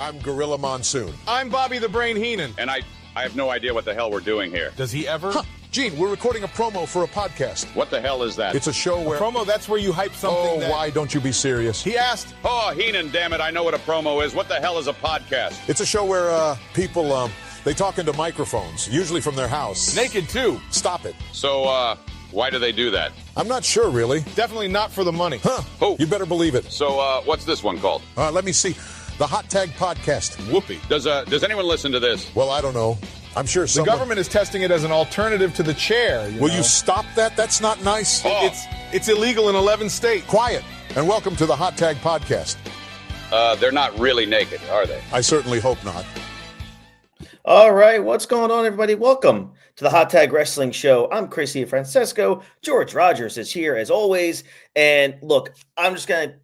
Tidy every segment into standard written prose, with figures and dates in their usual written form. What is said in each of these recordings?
I'm Gorilla Monsoon. I'm Bobby the Brain Heenan. And I have no idea what the hell we're doing here. Does he ever? Huh. Gene, we're recording a promo for a podcast. What the hell is that? It's a show where... Promo, that's where you hype something. Oh, why don't you be serious? He asked. Oh, Heenan, damn it, I know what a promo is. What the hell is a podcast? It's a show where people, they talk into microphones, usually from their house. Naked, too. Stop it. So, why do they do that? I'm not sure, really. Definitely not for the money. Huh. Oh. You better believe it. So, what's this one called? Let me see. The Hot Tag Podcast. Whoopee. Does anyone listen to this? Well, I don't know. I'm sure The someone... government is testing it as an alternative to the chair. Will you stop that? That's not nice. Oh. It's illegal in 11 states. Quiet. And welcome to the Hot Tag Podcast. They're not really naked, are they? I certainly hope not. All right, what's going on, everybody? Welcome to the Hot Tag Wrestling Show. I'm Chrissy Francesco. George Rogers is here as always. And look, I'm just going to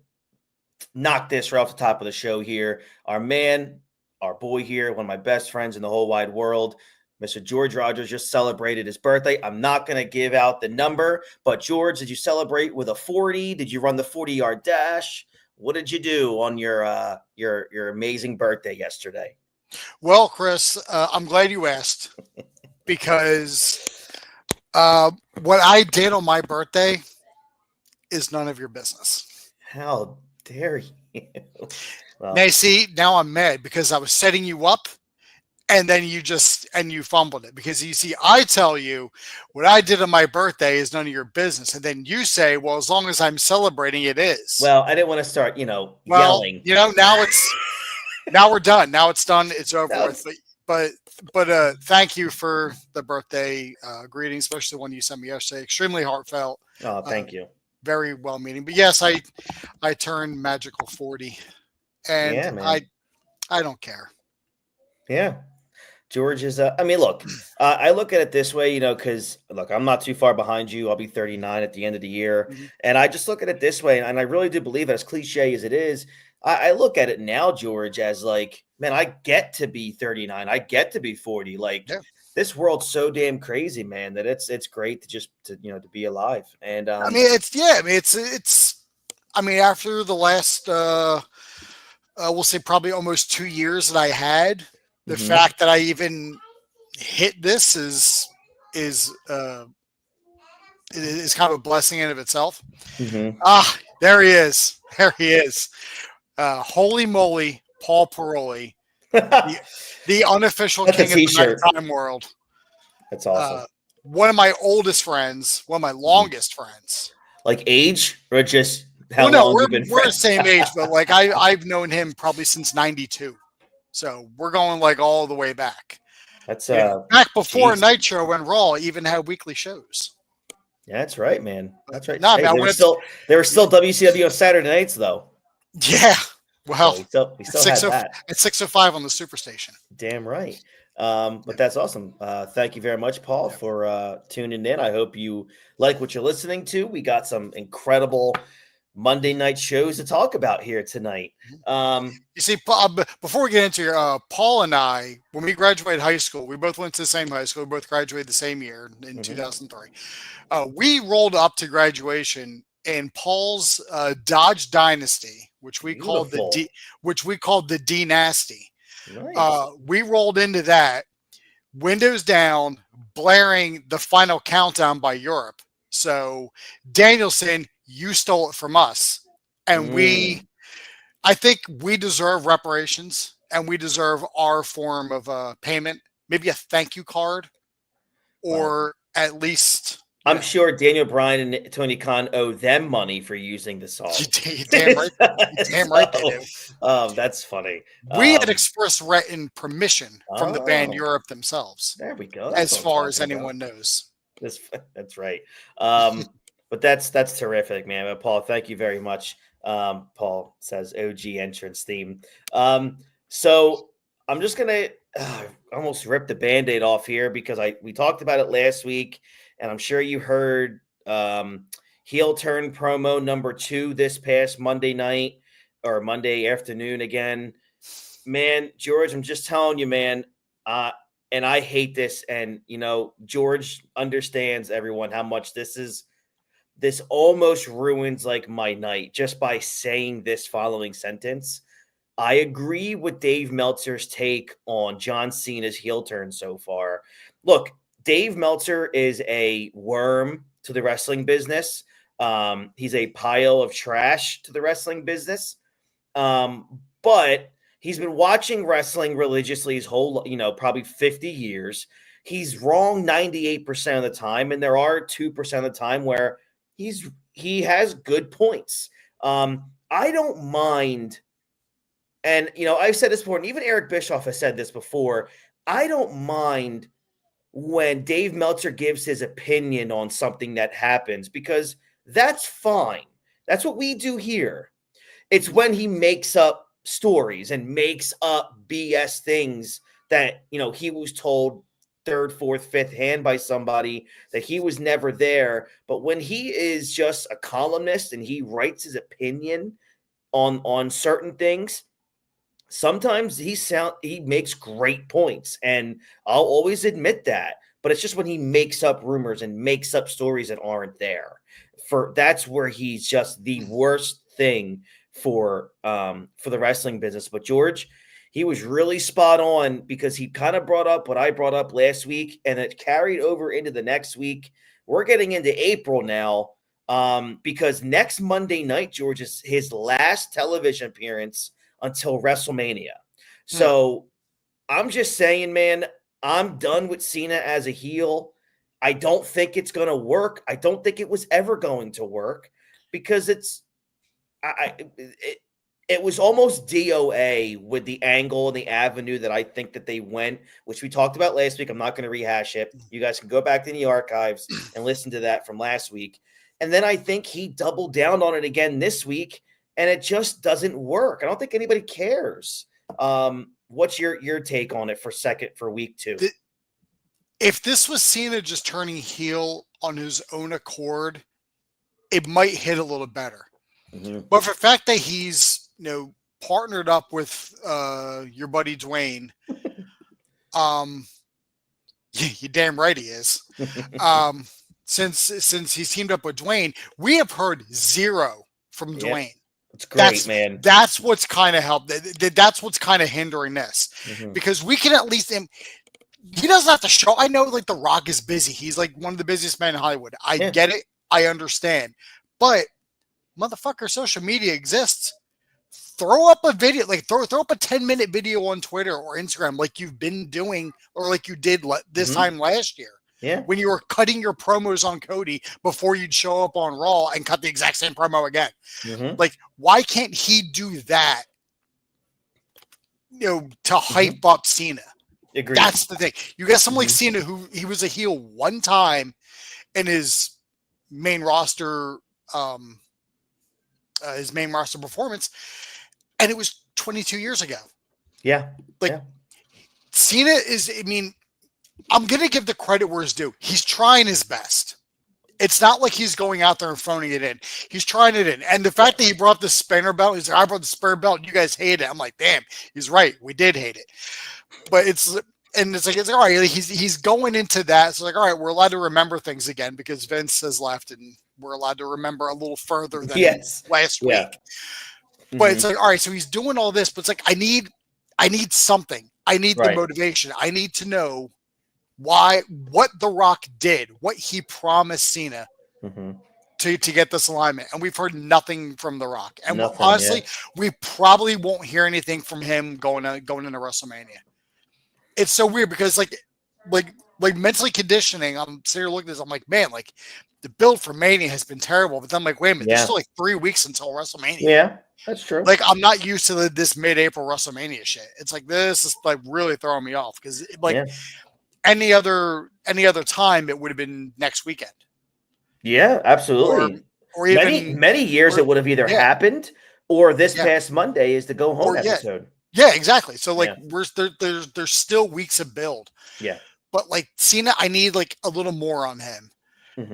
knock this right off the top of the show here. Our man, our boy here, one of my best friends in the whole wide world, Mr. George Rogers, just celebrated his birthday. I'm not going to give out the number, but George, did you celebrate with a 40? Did you run the 40-yard dash? What did you do on your amazing birthday yesterday? Well, Chris, I'm glad you asked because what I did on my birthday is none of your business. How dare you? Well, Now I'm mad because I was setting you up and then you fumbled it because you see, I tell you what I did on my birthday is none of your business. And then you say, well, as long as I'm celebrating, it is. well, I didn't want to start, yelling. Now we're done. Now it's done. It's over No, with. But thank you for the birthday greetings, especially the one you sent me yesterday. Extremely heartfelt. Oh, thank you. Very well meaning. But yes, I turned magical 40, and Yeah, man. I don't care. Yeah. George is, look, I look at it this way, because, look, I'm not too far behind you. I'll be 39 at the end of the year. Mm-hmm. And I just look at it this way, and I really do believe it, as cliche as it is. I look at it now, George, as like, man, I get to be 39. I get to be 40. Like, Yeah. This world's so damn crazy, man, that it's great to be alive. And it's after the last, we'll say probably almost 2 years that I had, the Mhm. fact that I even hit this is kind of a blessing in of itself. Mhm. There he is. There he is. Holy moly, Paul Paroli, the unofficial That's a king of the t-shirt. nighttime world. That's awesome. One of my oldest friends, one of my longest friends. Like age or just how Well, no, long we're you've been the friends? same age, but like I've known him probably since '92, so we're going like all the way back. That's Back before geez. Nitro and Raw even had weekly shows. Yeah, that's right, man. That's right. No, Hey, man, they were still WCW on Saturday nights, though. Yeah, well, So we still had that. at 6:05 on the Superstation. Damn right. But that's awesome. Thank you very much, Paul, for tuning in. I hope you like what you're listening to. We got some incredible Monday night shows to talk about here tonight. You see, before we get into your, Paul and I, when we graduated high school, we both went to the same high school. We both graduated the same year in 2003. We rolled up to graduation in Paul's Dodge Dynasty, which we called the D Nasty. Nice. We rolled into that, windows down, blaring the Final Countdown by Europe. So Danielson, you stole it from us, and I think we deserve reparations, and we deserve our form of payment, maybe a thank you card, or at least. I'm sure Daniel Bryan and Tony Khan owe them money for using the song. You're damn right. Damn right they do. That's funny. We had express written permission from the band Oh. Europe themselves, There we go. as That's what I'm far as talking about. anyone knows. That's right. But that's terrific, man. But Paul, thank you very much. Paul says OG entrance theme. So I'm just gonna almost rip the Band-Aid off here because we talked about it last week, and I'm sure you heard heel turn promo number 2 this past Monday night or Monday afternoon again. Man, George, I'm just telling you, man. And I hate this. And, George understands, everyone, how much this almost ruins like my night just by saying this following sentence. I agree with Dave Meltzer's take on John Cena's heel turn so far. Look, Dave Meltzer is a worm to the wrestling business. He's a pile of trash to the wrestling business. But he's been watching wrestling religiously his whole, probably 50 years. He's wrong 98% of the time, and there are 2% of the time where he has good points. I don't mind, and I've said this before, and even Eric Bischoff has said this before. I don't mind when Dave Meltzer gives his opinion on something that happens, because that's fine. That's what we do here. It's when he makes up stories and makes up BS things that, he was told third, fourth, fifth hand by somebody that he was never there. But when he is just a columnist and he writes his opinion on certain things, sometimes he makes great points, and I'll always admit that. But it's just when he makes up rumors and makes up stories that aren't there. That's where he's just the worst thing for the wrestling business. But George, he was really spot on, because he kind of brought up what I brought up last week, and it carried over into the next week. We're getting into April now, because next Monday night, George, is his last television appearance until WrestleMania. So I'm just saying, man, I'm done with Cena as a heel. I don't think it's going to work. I don't think it was ever going to work, because it was almost DOA with the angle and the avenue that I think that they went, which we talked about last week. I'm not going to rehash it. You guys can go back to the archives and listen to that from last week. And then I think he doubled down on it again this week, and it just doesn't work. I don't think anybody cares. What's your take on it for week 2? If this was Cena just turning heel on his own accord, it might hit a little better. Mm-hmm. But for the fact that he's, partnered up with your buddy Dwayne, you're damn right he is. Since he's teamed up with Dwayne, we have heard zero from Dwayne. It's great, man. That's what's kind of helped. That's what's kind of hindering this, because we can at least. He doesn't have to show. I know, like, The Rock is busy. He's like one of the busiest men in Hollywood. I get it. I understand. But motherfucker, social media exists. Throw up a video, like throw up a 10-minute video on Twitter or Instagram, like you've been doing, or like you did this time last year. Yeah. When you were cutting your promos on Cody before you'd show up on Raw and cut the exact same promo again. Like, why can't he do that? To hype up Cena. Agreed. That's the thing. You got someone like Cena, who he was a heel one time in his main roster, performance, and it was 22 years ago. Yeah. Cena is, I'm going to give the credit where it's due. He's trying his best. It's not like he's going out there and phoning it in. He's trying it in. And the fact that he brought the spinner belt, he's like, I brought the spinner belt, you guys hate it. I'm like, damn, he's right. We did hate it. But it's all right. He's going into that. It's like, all right, we're allowed to remember things again, because Vince has left, and we're allowed to remember a little further than last week. But it's like, all right, so he's doing all this, but it's like, I need something. I need the motivation. I need to know what The Rock did, what he promised Cena to get this alignment. And we've heard nothing from The Rock. And honestly, we probably won't hear anything from him going into WrestleMania. It's so weird, because like mentally conditioning, I'm sitting here looking at this, I'm like, man, like, the build for Mania has been terrible. But then I'm like, wait a minute, there's still like 3 weeks until WrestleMania. Yeah, that's true. Like, I'm not used to this mid-April WrestleMania shit. It's like, this is like really throwing me off, because any other time it would have been next weekend. Yeah, absolutely. Or even many years it would have either happened, or this past Monday is the go home episode. Yeah, exactly. So like there's still weeks of build. Yeah. But like Cena, I need like a little more on him.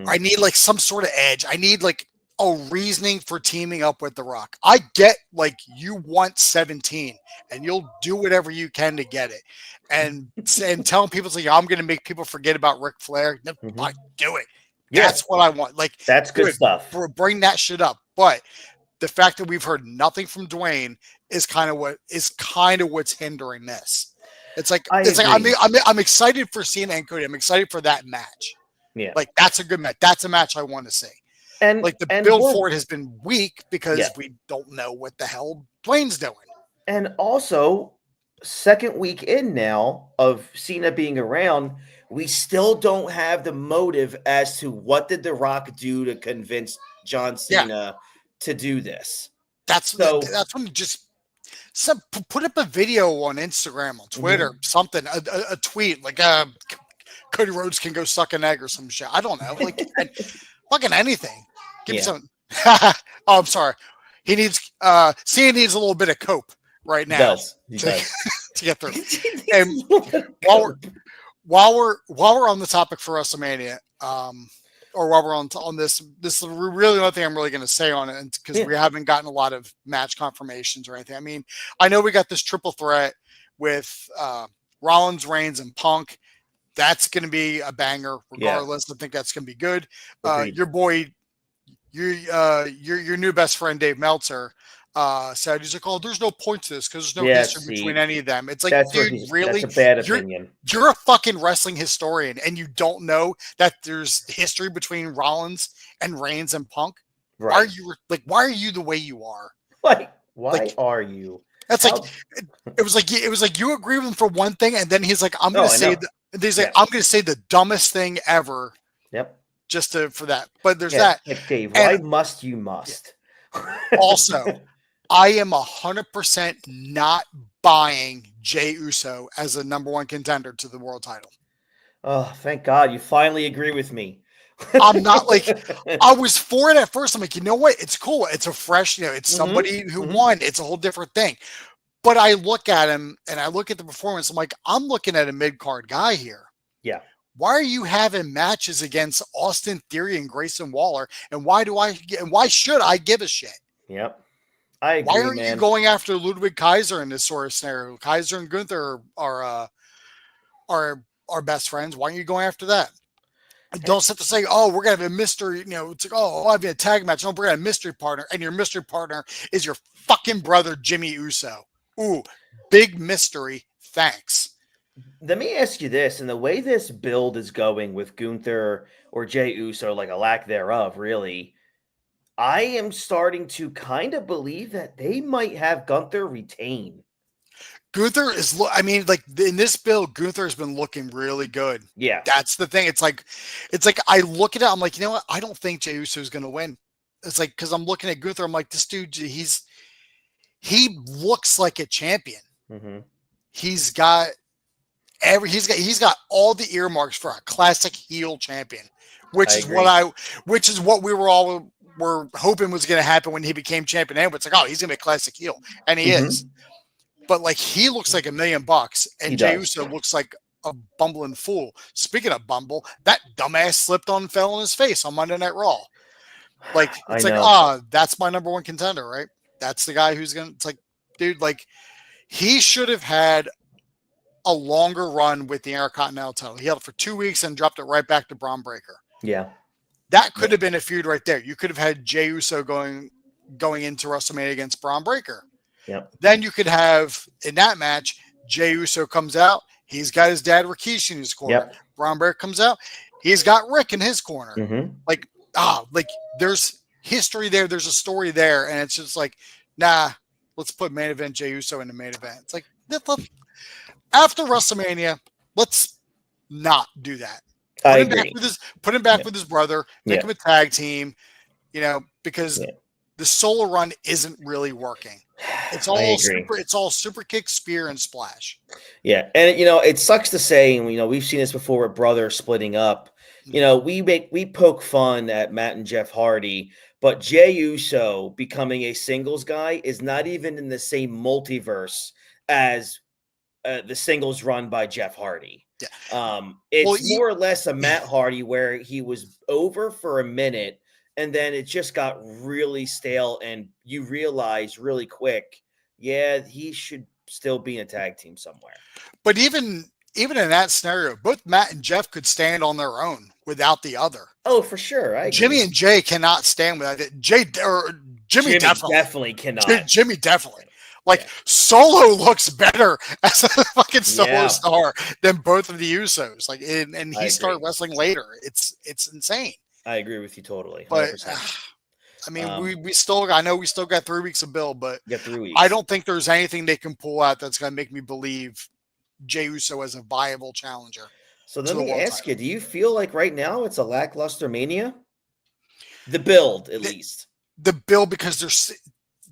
I need like some sort of edge. I need like a reasoning for teaming up with The Rock. I get like you want 17 and you'll do whatever you can to get it. And telling people like, I'm going to make people forget about Ric Flair. No, do it. That's what I want. Like, that's good stuff. Bring that shit up. But the fact that we've heard nothing from Dwayne is kind of what's hindering this. It's like I'm excited for Cena and Cody. I'm excited for that match. Yeah, like that's a good match. That's a match I want to see. and Like the and build we'll- for it has been weak because we don't know what the hell Dwayne's doing. And also, second week in now of Cena being around, we still don't have the motive as to what did The Rock do to convince John Cena to do this. That's when you just put up a video on Instagram, on Twitter, something, a tweet like Cody Rhodes can go suck an egg or some shit. I don't know, like fucking anything. Give me some. Oh, I'm sorry. He needs Cena needs a little bit of cope right now He does. to get through. And while we're on the topic for WrestleMania, or while we're on this is really the only thing I'm really going to say on it, because we haven't gotten a lot of match confirmations or anything. I mean, I know we got this triple threat with Rollins, Reigns, and Punk. That's going to be a banger, regardless. I think that's going to be good. Your boy, your new best friend Dave Meltzer said, he's like, "Oh, there's no point to this because there's no history between any of them." It's like, dude, really? That's a bad opinion. You're a fucking wrestling historian, and you don't know that there's history between Rollins and Reigns and Punk. Right. Why are you the way you are? Like, why are you? That's like, it was like you agree with him for one thing, and then he's like, I'm going to say I'm going to say the dumbest thing ever. Yep. Just for that. But there's that. Like, Dave, why must you must? Also, I am 100% not buying Jey Uso as a number one contender to the world title. Oh, thank God. You finally agree with me. I'm not like, I was for it at first. I'm like, you know what? It's cool. It's a fresh, it's somebody who won. It's a whole different thing. But I look at him and I look at the performance. I'm like, I'm looking at a mid-card guy here. Yeah. Why are you having matches against Austin Theory and Grayson Waller? And why should I give a shit? Yep. I agree, why aren't you going after Ludwig Kaiser in this sort of scenario? Kaiser and Gunther are best friends. Why aren't you going after that? And don't have to say, oh, we're going to have a mystery, it's like, oh, I've been a tag match. No, we're going to have a mystery partner. And your mystery partner is your fucking brother, Jimmy Uso. Ooh, big mystery. Thanks. Let me ask you this, and the way this build is going with Gunther or Jey Uso, like a lack thereof, really, I am starting to kind of believe that they might have Gunther retain. Gunther is, like in this build, Gunther has been looking really good. Yeah. That's the thing. It's like I look at it, I'm like, you know what? I don't think Jey Uso is going to win. It's like, because I'm looking at Gunther, I'm like, this dude, he looks like a champion. Mm-hmm. He's got all the earmarks for a classic heel champion, which is what we were hoping was going to happen when he became champion. And it's like, oh, he's going to be a classic heel, and he is. But like, he looks like $1 million, and Jey Uso looks like a bumbling fool. Speaking of Bumble, that dumbass slipped on and fell on his face on Monday Night Raw. Like, it's like, that's my number one contender, right? That's the guy who's it's like, dude, like, he should have had a longer run with the Intercontinental title. He held it for 2 weeks and dropped it right back to Braun Breaker. Yeah. That could have been a feud right there. You could have had Jey Uso going into WrestleMania against Braun Breaker. Yep. Then you could have, in that match, Jey Uso comes out. He's got his dad Rikishi in his corner. Yep. Braun Breaker comes out. He's got Rick in his corner. Mm-hmm. Like there's history there. There's a story there. And it's just like, nah, let's put main event Jey Uso in the main event. It's like, after WrestleMania, let's not do that. Put him back with his brother, make him a tag team, because the solo run isn't really working. It's all super kick, spear, and splash. Yeah. And it sucks to say, and we've seen this before with brothers splitting up. We poke fun at Matt and Jeff Hardy, but Jey Uso becoming a singles guy is not even in the same multiverse as the singles run by Jeff Hardy. Yeah. It's more or less a Matt Hardy where he was over for a minute and then it just got really stale and you realize really quick, he should still be in a tag team somewhere. But even in that scenario, both Matt and Jeff could stand on their own without the other. Oh, for sure. Jimmy and Jay cannot stand without it. Jimmy definitely cannot. Jimmy definitely. Like Solo looks better as a fucking solo star than both of the Usos. Like, and he started wrestling later. It's insane. I agree with you totally. 100%. But I mean, we still. I know we still got 3 weeks of build, but got 3 weeks. I don't think there's anything they can pull out that's going to make me believe Jey Uso as a viable challenger. So let me ask you: do you feel like right now it's a lackluster Mania? The build, at least. The build, because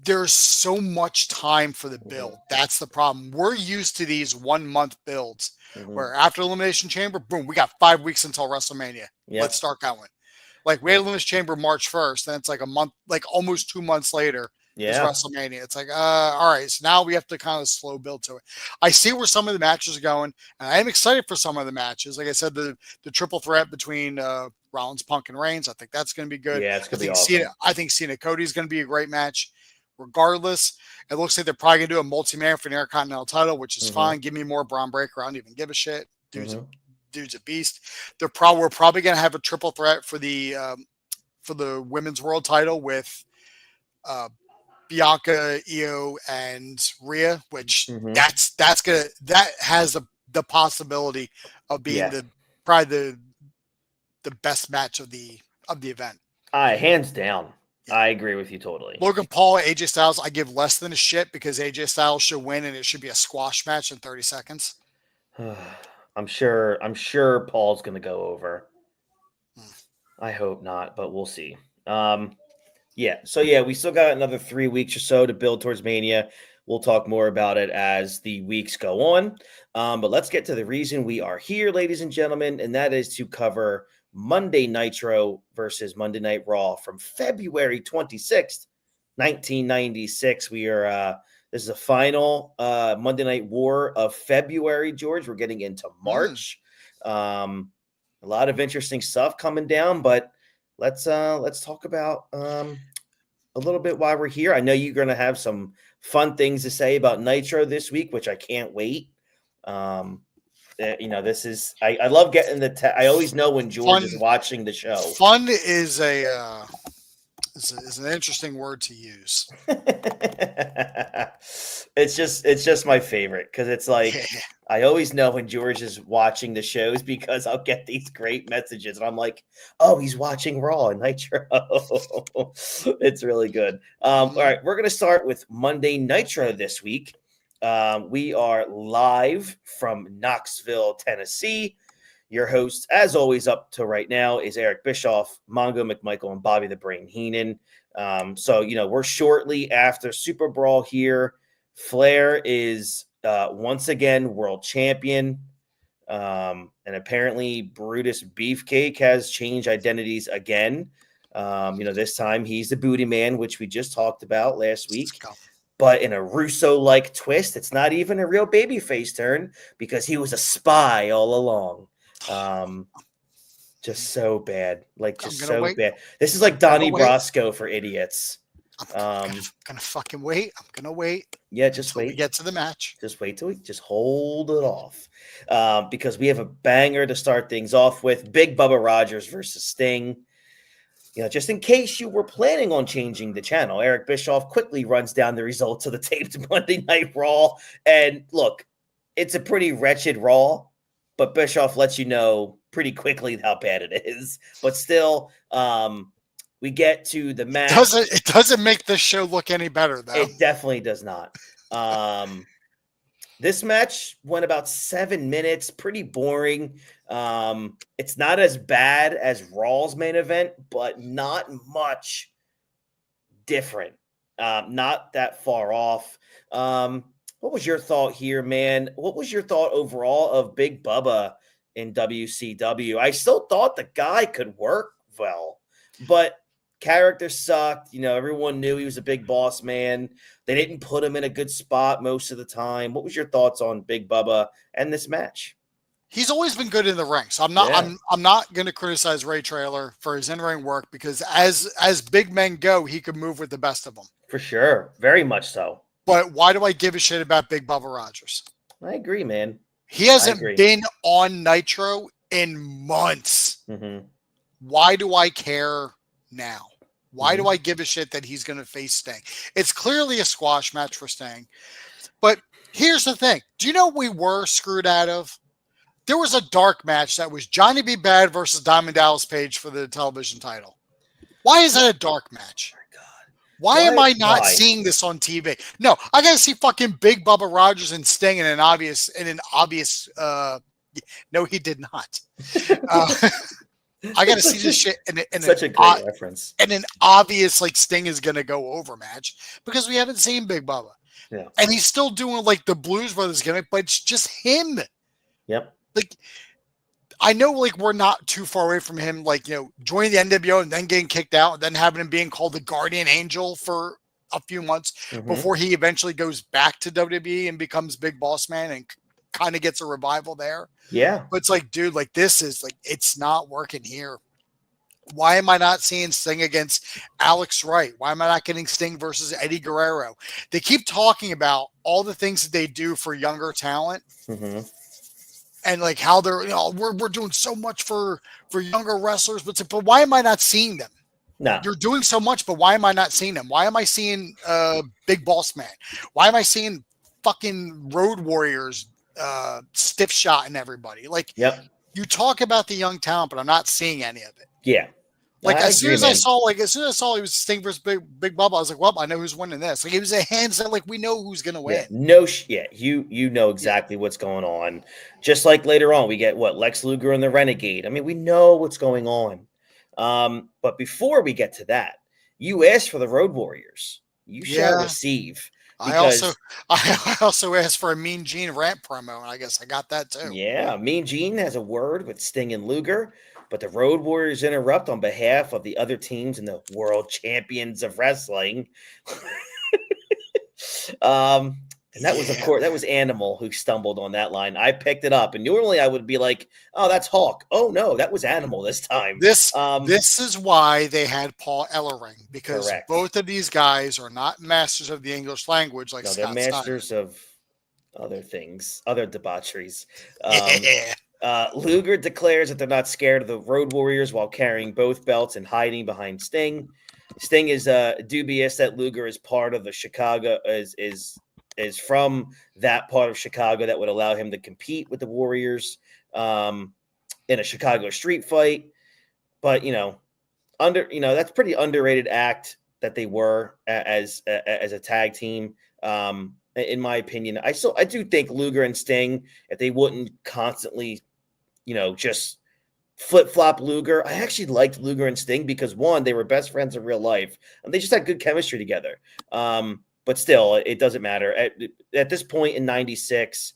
there's so much time for the build. That's the problem. We're used to these 1 month builds where after Elimination Chamber, boom, we got 5 weeks until WrestleMania. Yep. Let's start going. Like we had Elimination Chamber March 1st, then it's like a month, like almost 2 months later is WrestleMania. It's like, all right, so now we have to kind of slow build to it. I see where some of the matches are going, and I am excited for some of the matches. Like I said, the triple threat between Rollins, Punk, and Reigns, I think that's going to be good. Yeah, it's going to be awesome. I think Cena Cody is going to be a great match. Regardless, it looks like they're probably going to do a multi-man for the Intercontinental title, which is fine. Give me more Braun Breaker. I don't even give a shit. Dude's a beast. We're probably going to have a triple threat for the women's world title with Bianca, Io, and Rhea, which that has the possibility of being probably the best match of the event. Hands down. I agree with you totally. Logan Paul, AJ Styles, I give less than a shit because AJ Styles should win and it should be a squash match in 30 seconds. I'm sure Paul's going to go over. I hope not, but we'll see. So we still got another 3 weeks or so to build towards Mania. We'll talk more about it as the weeks go on. But let's get to the reason we are here, ladies and gentlemen, and that is to cover Monday Nitro versus Monday Night Raw from February 26th, 1996. We are this is a final Monday Night War of February, George. We're getting into March. A lot of interesting stuff coming down, but let's talk about a little bit why we're here. I know you're going to have some fun things to say about Nitro this week, which I can't wait. This is I love getting I always know when George is watching the show. Fun is is an interesting word to use. It's just my favorite because it's like I always know when George is watching the shows because I'll get these great messages and I'm like, oh, he's watching Raw and Nitro. It's really good. All right, we're gonna start with Monday Nitro this week. We are live from Knoxville, Tennessee. Your host, as always, up to right now is Eric Bischoff, Mongo McMichael, and Bobby the Brain Heenan. We're shortly after Super Brawl here. Flair is once again world champion. And apparently Brutus Beefcake has changed identities again. This time he's the booty man, which we just talked about last week. But in a Russo-like twist, it's not even a real babyface turn because he was a spy all along. Just so bad. Bad. This is like Donnie Brasco for idiots. I'm gonna fucking wait. I'm gonna wait. Yeah, just wait. We get to the match. Just wait till we just hold it off. Because we have a banger to start things off with. Big Bubba Rogers versus Sting. Just in case you were planning on changing the channel, Eric Bischoff quickly runs down the results of the taped Monday Night Raw. And look, it's a pretty wretched Raw, but Bischoff lets you know pretty quickly how bad it is. But still, we get to the match. It doesn't make this show look any better, though. It definitely does not. This match went about 7 minutes, pretty boring. It's not as bad as Raw's main event, but not much different. Not that far off. What was your thought here, man? What was your thought overall of Big Bubba in WCW? I still thought the guy could work well, but character sucked. Everyone knew he was a big boss man. They didn't put him in a good spot most of the time. What was your thoughts on Big Bubba and this match? He's always been good in the ring, so I'm not going to criticize Ray Traylor for his in-ring work because as big men go, he could move with the best of them. For sure, very much so. But why do I give a shit about Big Bubba Rogers? I agree, man. He hasn't been on Nitro in months. Mm-hmm. Why do I care now? Why do I give a shit that he's going to face Sting? It's clearly a squash match for Sting. But here's the thing. Do you know what we were screwed out of? There was a dark match that was Johnny B. Bad versus Diamond Dallas Page for the television title. Why is that a dark match? Why am I not seeing this on TV? No, I gotta see fucking Big Bubba Rogers and Sting in an obvious. No, he did not. I gotta see this shit in Such a great reference. And an obvious like Sting is gonna go over match because we haven't seen Big Bubba. Yeah, and he's still doing like the Blues Brothers gimmick, but it's just him. Yep. Like, I know, like, we're not too far away from him, like, joining the NWO and then getting kicked out and then having him being called the Guardian Angel for a few months before he eventually goes back to WWE and becomes Big Boss Man and kind of gets a revival there. Yeah. But it's like, dude, like, this is like, it's not working here. Why am I not seeing Sting against Alex Wright? Why am I not getting Sting versus Eddie Guerrero? They keep talking about all the things that they do for younger talent. And like how they're, we're doing so much for younger wrestlers, but why am I not seeing them? No, you're doing so much, but why am I not seeing them? Why am I seeing Big Boss Man? Why am I seeing fucking Road Warriors stiff shot and everybody? Like, you talk about the young talent, but I'm not seeing any of it. Yeah. Like as soon as I saw he was Sting versus Big Bubba, I was like, well, I know who's winning this. Like it was a hands down, like we know who's gonna win. You know exactly what's going on. Just like later on, we get Lex Luger and the Renegade. I mean, we know what's going on. But before we get to that, you asked for the Road Warriors. You shall receive. I also asked for a Mean Gene rant promo, and I guess I got that too. Yeah, Mean Gene has a word with Sting and Luger. But the Road Warriors interrupt on behalf of the other teams and the world champions of wrestling. And that was, of course, that was Animal who stumbled on that line. I picked it up, and normally I would be like, "Oh, that's Hawk." Oh no, that was Animal this time. This is why they had Paul Ellering, because both of these guys are not masters of the English language. Like they're masters of other things, other debaucheries. Luger declares that they're not scared of the Road Warriors while carrying both belts and hiding behind Sting. Sting is dubious that Luger is part of the Chicago is from that part of Chicago that would allow him to compete with the Warriors in a Chicago street fight. But that's pretty underrated act that they were as a tag team. In my opinion, I do think Luger and Sting, if they wouldn't constantly, just flip-flop Luger. I actually liked Luger and Sting because, one, they were best friends in real life, and they just had good chemistry together. But still, it doesn't matter. At this point in 96,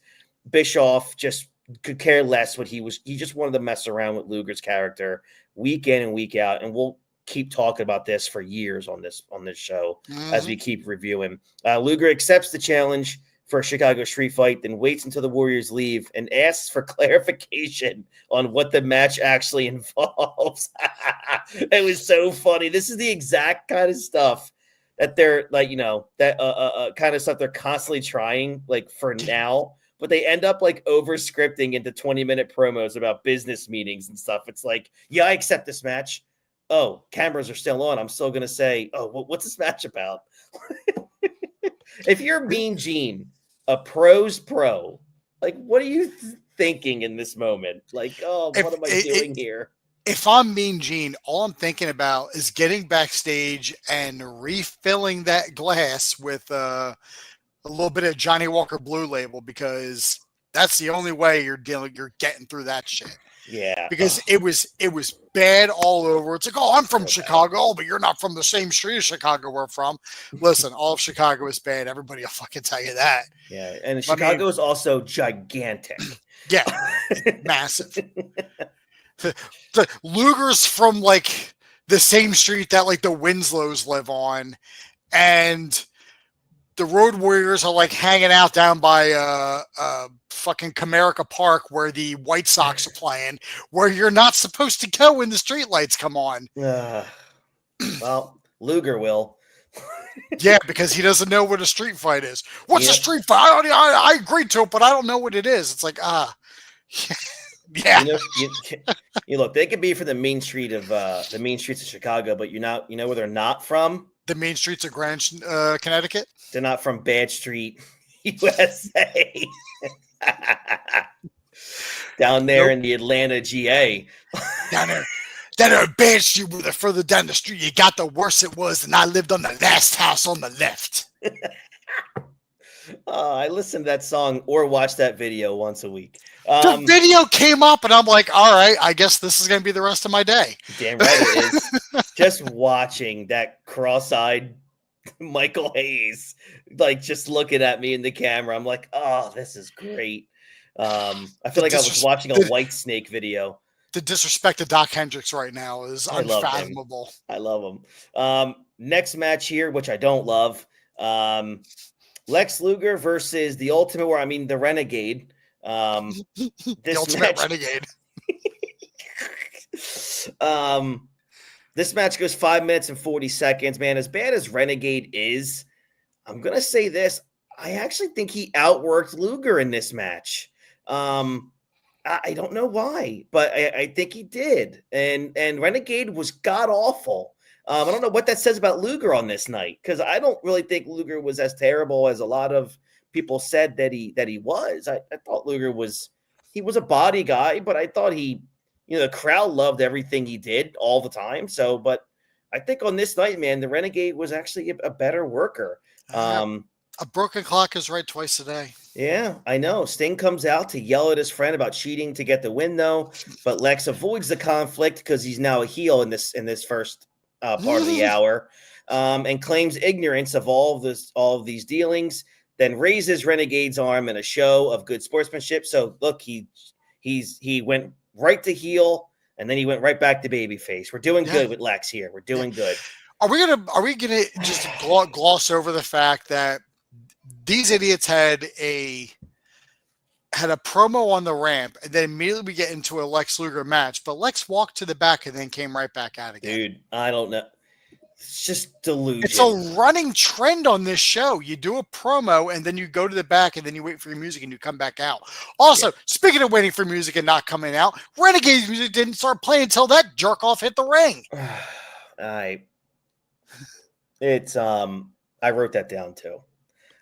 Bischoff just could care less what he was. He just wanted to mess around with Luger's character week in and week out, and we'll keep talking about this for years on this show as we keep reviewing. Luger accepts the challenge for a Chicago street fight, then waits until the Warriors leave and asks for clarification on what the match actually involves. It was so funny. This is the exact kind of stuff that they're like, that kind of stuff they're constantly trying, like, for now, but they end up like over scripting into 20-minute promos about business meetings and stuff. It's like, yeah, I accept this match. Oh, cameras are still on. I'm still going to say, oh, what's this match about? If you're Mean Gene, a pro's pro, like, what are you thinking in this moment? Like, what am I doing here? If I'm Mean Gene, all I'm thinking about is getting backstage and refilling that glass with a little bit of Johnny Walker Blue Label, because that's the only way you're getting through that shit. Yeah, because it was bad all over. It's like, oh, I'm from Chicago, but you're not from the same street as Chicago we're from. Listen, all of Chicago is bad. Everybody will fucking tell you that. Yeah, and Chicago is also gigantic. Yeah, massive. The Luger's from like the same street that like the Winslows live on, and the Road Warriors are like hanging out down by fucking Comerica Park where the White Sox are playing, where you're not supposed to go when the streetlights come on. Well, Luger will. Yeah, because he doesn't know what a street fight is. What's a street fight? I agreed to it, but I don't know what it is. It's like, Yeah. You look, they could be from the main streets of Chicago, but you know where they're not from? The main streets of Grand, Connecticut. They're not from Bad Street, USA. Down there in the Atlanta, GA. Down there in Bad Street, where the further down the street you got, the worse it was, and I lived on the last house on the left. I listen to that song or watch that video once a week. The video came up, and I'm like, all right, I guess this is going to be the rest of my day. Damn right it is. Just watching that cross-eyed Michael Hayes, like just looking at me in the camera, I'm like, oh, this is great. I feel like I was watching a White Snake video. The disrespect to Doc Hendricks right now is unfathomable. I love him. Next match here, which I don't love. Lex Luger versus the Ultimate Warrior. The Renegade. The Ultimate Renegade. This match goes 5 minutes and 40 seconds. Man, as bad as Renegade is, I'm gonna say this. I actually think he outworked Luger in this match. I don't know why, but I think he did. And Renegade was god awful. I don't know what that says about Luger on this night, because I don't really think Luger was as terrible as a lot of people said that he was. I thought Luger was a body guy, but I thought the crowd loved everything he did all the time. So, but I think on this night, man, the Renegade was actually a better worker. A broken clock is right twice a day. Yeah, I know. Sting comes out to yell at his friend about cheating to get the win, though. But Lex avoids the conflict because he's now a heel in this first part of the hour, and claims ignorance of all of these dealings. Then raises Renegade's arm in a show of good sportsmanship. So look, he went right to heel, and then he went right back to babyface. We're doing good with Lex here. We're doing good. Are we gonna just gloss over the fact that these idiots had a promo on the ramp, and then immediately we get into a Lex Luger match, but Lex walked to the back and then came right back out again. Dude, I don't know. It's just delusion. It's a running trend on this show. You do a promo, and then you go to the back, and then you wait for your music, and you come back out. Also, speaking of waiting for music and not coming out, Renegade's music didn't start playing until that jerk-off hit the ring. I wrote that down, too.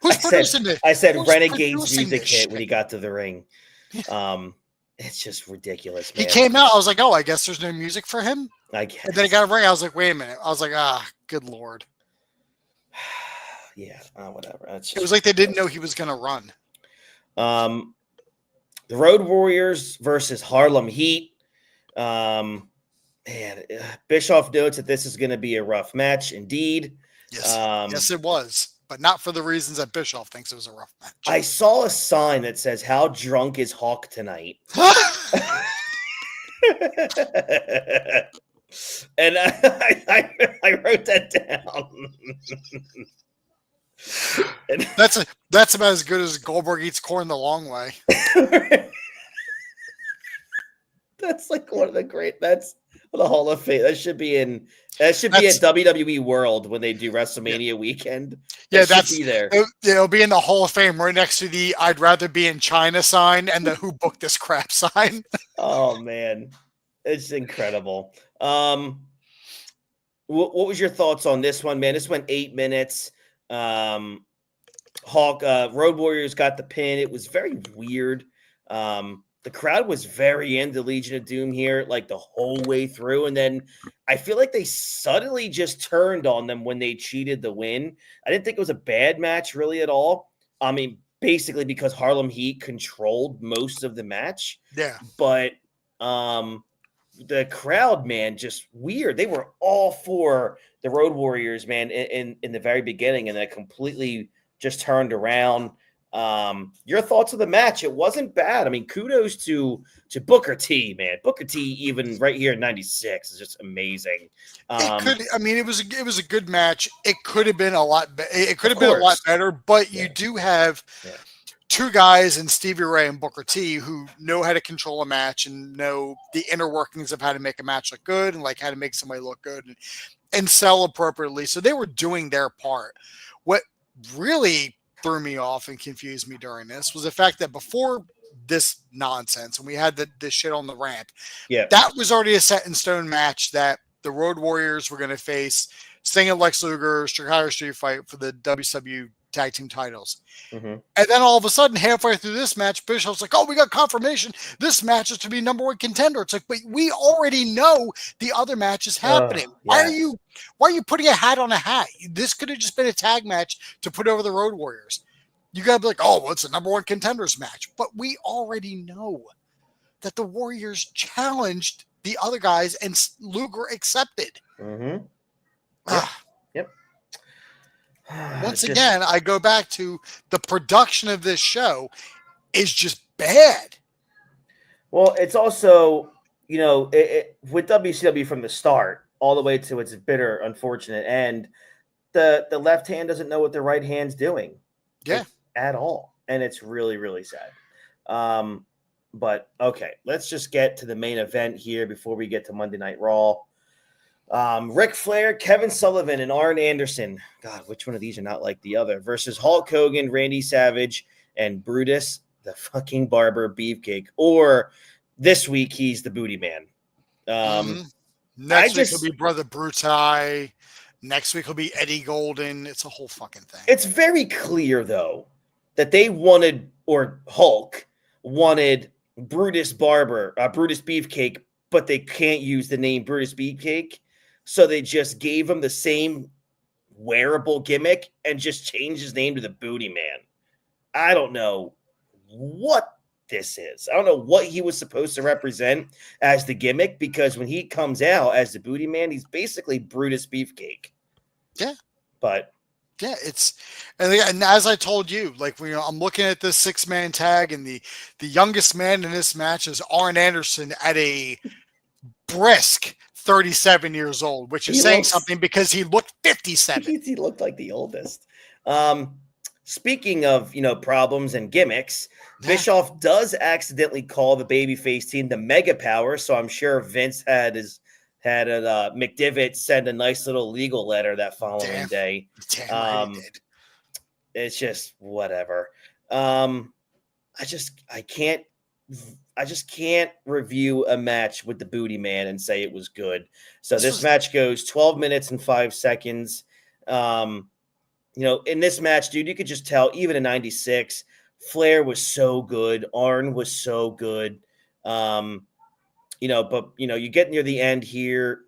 Who's producing it? I said Renegade's music hit when he got to the ring. It's just ridiculous, man. He came out. I was like, oh, I guess there's no music for him. I guess. And then he got a ring. I was like, wait a minute. I was like, good Lord. Yeah, whatever. It was like they didn't know he was going to run. The Road Warriors versus Harlem Heat. Bischoff notes that this is going to be a rough match indeed. Yes, yes, it was. But not for the reasons that Bischoff thinks it was a rough match. I saw a sign that says, "How drunk is Hawk tonight?" And I wrote that down. And that's about as good as Goldberg eats corn the long way. That's like one of the great. That's the Hall of Fame. That should be at WWE World when they do WrestleMania weekend. Yeah, that's be there. It'll be in the Hall of Fame right next to the "I'd rather be in China" sign and the "Who booked this crap" sign. Oh man, it's incredible. What was your thoughts on this one, man? This went 8 minutes. Road Warriors got the pin. It was very weird. The crowd was very into Legion of Doom here, like the whole way through. And then I feel like they suddenly just turned on them when they cheated the win. I didn't think it was a bad match really at all. I mean, basically because Harlem Heat controlled most of the match. Yeah. But the crowd, man, just weird. They were all for the Road Warriors, man, in the very beginning, and then completely just turned around. Your thoughts of the match? It wasn't bad. I mean, kudos to Booker T, man. Booker T, even right here in '96, is just amazing. It was a good match. It could have been a lot. It could have been a lot better. But you do have two guys in Stevie Ray and Booker T who know how to control a match and know the inner workings of how to make a match look good and like how to make somebody look good and sell appropriately. So they were doing their part. What really threw me off and confused me during this was the fact that before this nonsense, and we had this shit on the ramp. Yeah. That was already a set in stone match that the Road Warriors were going to face Sting and Lex Luger, Chicago Street Fight for the WCW tag team titles. Mm-hmm. And then all of a sudden, halfway through this match, Bischoff's like, oh, we got confirmation. This match is to be number one contender. It's like, but we already know the other match is happening. Why are you putting a hat on a hat? This could have just been a tag match to put over the Road Warriors. You got to be like, oh, well, it's a number one contenders match. But we already know that the Warriors challenged the other guys and Luger accepted. Mm-hmm. Yep. Once again, I go back to the production of this show is just bad. Well, it's also, with WCW from the start all the way to its bitter, unfortunate end, the left hand doesn't know what the right hand's doing. Yeah. At all. And it's really, really sad. But okay, let's just get to the main event here before we get to Monday Night Raw. Ric Flair, Kevin Sullivan, and Arn Anderson. God, which one of these are not like the other? Versus Hulk Hogan, Randy Savage, and Brutus, the fucking Barber Beefcake. Or this week, he's the Booty Man. Next week will be Brother Brutai. Next week will be Eddie Golden. It's a whole fucking thing. It's very clear, though, that they wanted, or Hulk wanted Brutus Barber, Brutus Beefcake, but they can't use the name Brutus Beefcake. So they just gave him the same wearable gimmick and just changed his name to the Booty Man. I don't know what this is. I don't know what he was supposed to represent as the gimmick, because when he comes out as the Booty Man, he's basically Brutus Beefcake. Yeah. But yeah, and as I told you, like, I'm looking at this 6-man tag, and the youngest man in this match is Arn Anderson at a brisk 37 years old, which is saying something because he looked 57. He looked like the oldest. Speaking of, problems and gimmicks, Bischoff does accidentally call the babyface team the Mega Power, so I'm sure Vince had McDivitt send a nice little legal letter that following day. Damn, did. It's just whatever. I just can't review a match with the Booty Man and say it was good. So this match goes 12 minutes and 5 seconds. In this match, dude, you could just tell, even in 96, Flair was so good. Arn was so good. But you get near the end here.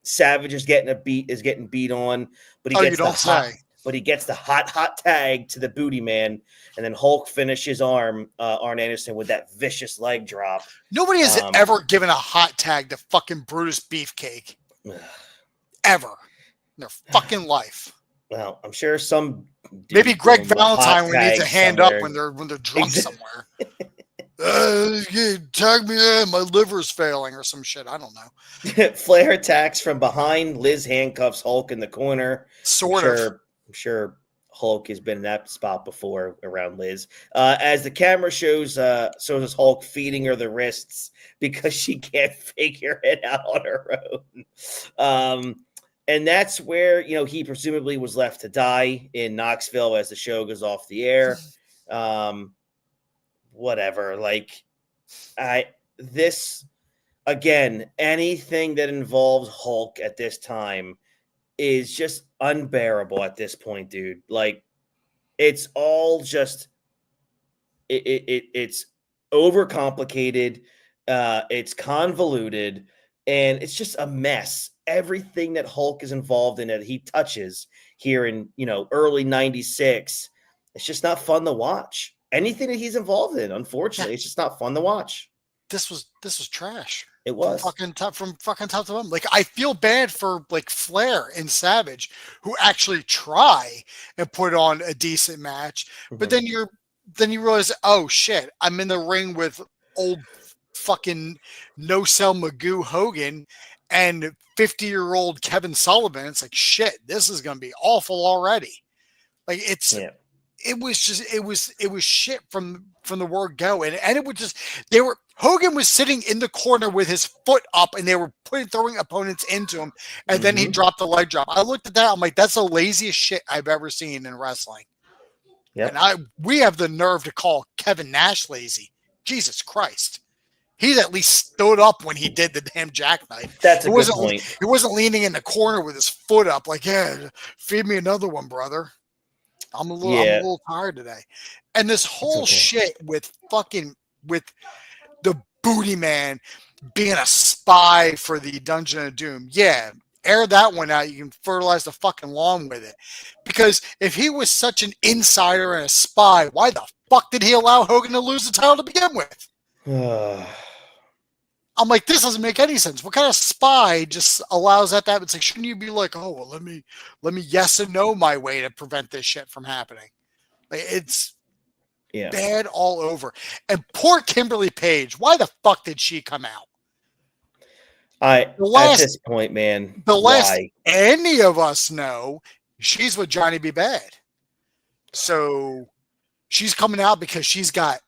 Savage is getting beat on, but he gets the hot tag to the Booty Man, and then Hulk finishes Arn Anderson with that vicious leg drop. Nobody has ever given a hot tag to fucking Brutus Beefcake. Ever. In their fucking life. Well, I'm sure some maybe Greg Valentine when he needs a hand up when they're drunk somewhere. Tag me, my liver's failing or some shit. I don't know. Flair attacks from behind. Liz handcuffs Hulk in the corner. I'm sure Hulk has been in that spot before around Liz. As the camera shows us Hulk feeding her the wrists because she can't figure it out on her own. And that's where, he presumably was left to die in Knoxville as the show goes off the air. Whatever. Anything that involves Hulk at this time is just unbearable at this point, dude. Like, it's all just, it's overcomplicated. It's convoluted, and it's just a mess. Everything that Hulk is involved in that he touches here in, early 96, it's just not fun to watch. Anything that he's involved in, unfortunately, it's just not fun to watch. This was trash. It was from fucking top to bottom. Like, I feel bad for Flair and Savage, who actually try and put on a decent match, but then you realize, oh shit, I'm in the ring with old fucking no-sell Magoo Hogan and 50-year-old Kevin Sullivan. It's like, shit, this is going to be awful already. Like, it was shit from the word go. And it would just, Hogan was sitting in the corner with his foot up, and they were throwing opponents into him. And then he dropped the leg drop. I looked at that. I'm like, that's the laziest shit I've ever seen in wrestling. Yep. And we have the nerve to call Kevin Nash lazy. Jesus Christ. He at least stood up when he did the damn jackknife. That's a good point. He wasn't leaning in the corner with his foot up like, yeah, feed me another one, brother. I'm a little tired today. And this whole shit with the Booty Man being a spy for the Dungeon of Doom. Yeah, air that one out. You can fertilize the fucking lawn with it. Because if he was such an insider and a spy, why the fuck did he allow Hogan to lose the title to begin with? I'm like, this doesn't make any sense. What kind of spy just allows that to happen? It's like, shouldn't you be like, oh, well, let me yes and no my way to prevent this shit from happening? Like, it's bad all over. And poor Kimberly Page, why the fuck did she come out? At this point, man, last any of us know, she's with Johnny B. Bad. So she's coming out because she's got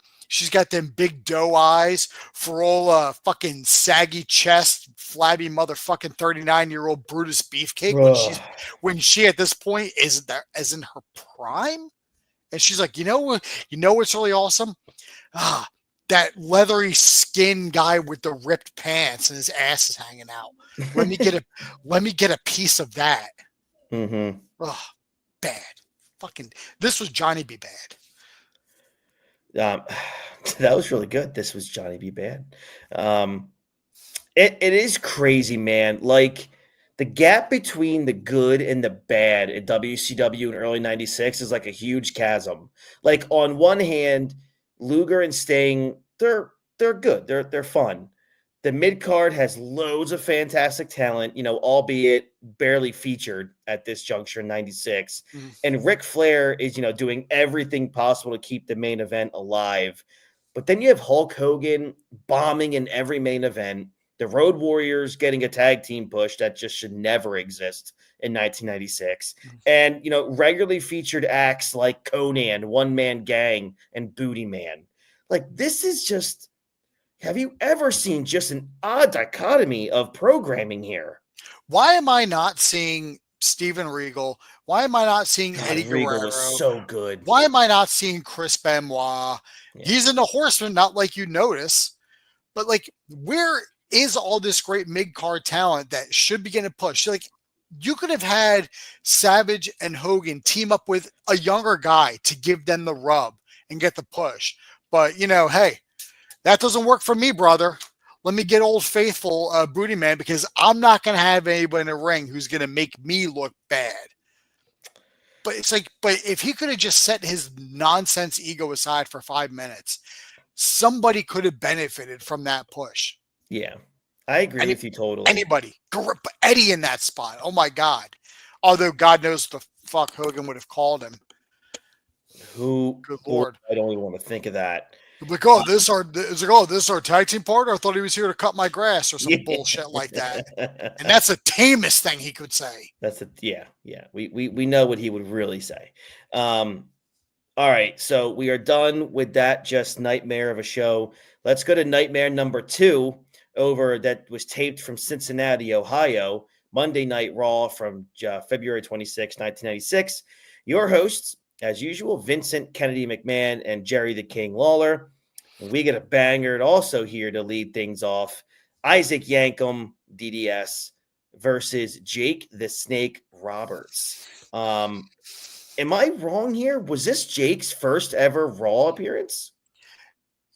them big doe eyes for all fucking saggy chest, flabby motherfucking 39-year-old Brutus Beefcake when she at this point is in her prime. And she's like, you know what's really awesome? That leathery skin guy with the ripped pants and his ass is hanging out. Let me get a piece of that. Mm-hmm. Oh, bad. Fucking this was Johnny B. Bad. That was really good. This was Johnny B. Bad. It is crazy, man. Like the gap between the good and the bad at WCW in early '96 is like a huge chasm. Like on one hand, Luger and Sting, they're good. They're fun. The mid card has loads of fantastic talent, albeit barely featured at this juncture in '96. Mm. And Ric Flair is, doing everything possible to keep the main event alive. But then you have Hulk Hogan bombing in every main event. The Road Warriors getting a tag team push that just should never exist in 1996. And, regularly featured acts like Conan, One Man Gang, and Booty Man. Like, this is just, have you ever seen just an odd dichotomy of programming here? Why am I not seeing Steven Regal? Why am I not seeing Eddie Regal Guerrero? Was so good. Why am I not seeing Chris Benoit? Yeah. He's in the Horsemen, not like you notice. But, like, where is all this great mid-card talent that should be getting pushed? Like, you could have had Savage and Hogan team up with a younger guy to give them the rub and get the push. But, hey, that doesn't work for me, brother. Let me get Old Faithful Booty Man because I'm not going to have anybody in the ring who's going to make me look bad. But it's like, if he could have just set his nonsense ego aside for 5 minutes, somebody could have benefited from that push. Yeah, I agree with you totally. Anybody. Eddie in that spot. Oh, my God. Although God knows the fuck Hogan would have called him. Good Lord. I don't even want to think of that. Like, this our tag team partner? I thought he was here to cut my grass or some bullshit like that. And that's the tamest thing he could say. Yeah. We know what he would really say. All right, so we are done with that just nightmare of a show. Let's go to nightmare number 2 that was taped from Cincinnati, Ohio, Monday Night Raw from February 26, 1996. Your hosts, as usual, Vincent Kennedy McMahon and Jerry the King Lawler. And we get a banger also here to lead things off. Isaac Yankem, DDS, versus Jake the Snake Roberts. Am I wrong here? Was this Jake's first ever Raw appearance?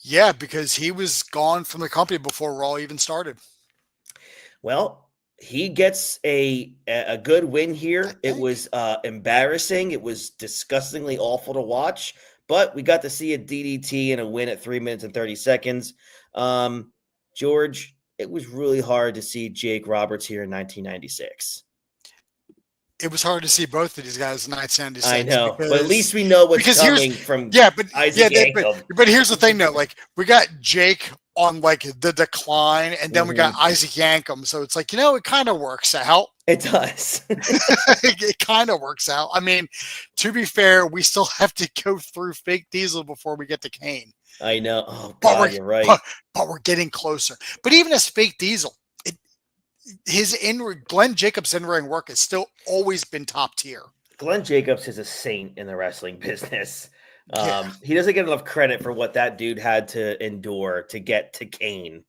Yeah, because he was gone from the company before Raw even started. Well, he gets a good win here. It was embarrassing. It was disgustingly awful to watch, but we got to see a DDT and a win at 3 minutes and 30 seconds. George, it was really hard to see Jake Roberts here in 1996. It was hard to see both of these guys in 1996. I know, but at least we know what's coming from Isaac Yankem. But here's the thing, though. Like, we got Jake on, like, the decline, and then we got Isaac Yankem. So it's like, it kind of works out. It does. It kind of works out. I mean, to be fair, we still have to go through Fake Diesel before we get to Kane. I know. Oh, God, you're right. But we're getting closer. But even as Fake Diesel, Glenn Jacobs' in-ring work has still always been top tier. Glenn Jacobs is a saint in the wrestling business. He doesn't get enough credit for what that dude had to endure to get to Kane.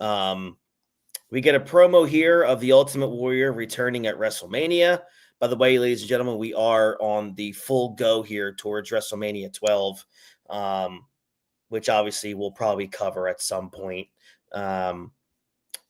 We get a promo here of the Ultimate Warrior returning at WrestleMania. By the way, ladies and gentlemen, we are on the full go here towards WrestleMania 12, which obviously we'll probably cover at some point.